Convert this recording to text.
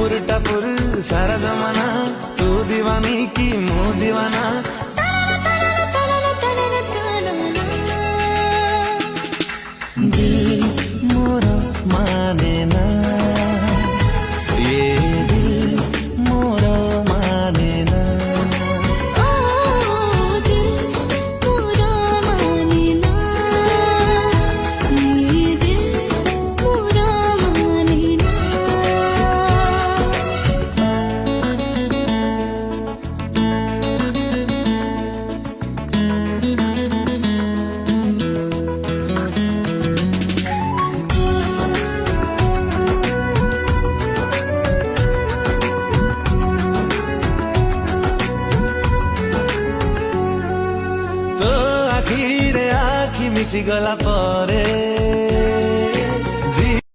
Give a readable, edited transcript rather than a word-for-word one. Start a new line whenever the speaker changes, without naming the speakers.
टपुर टपुर सारा जमाना, तू दीवानी की मुँह दीवाना। दिल मोरा माने ना, ये दिल मोरा माने ना।
ओ दिल मोरा माने ना, ये दिल मोरा माने ना।
तो आखिरे आखि मिसी गला परे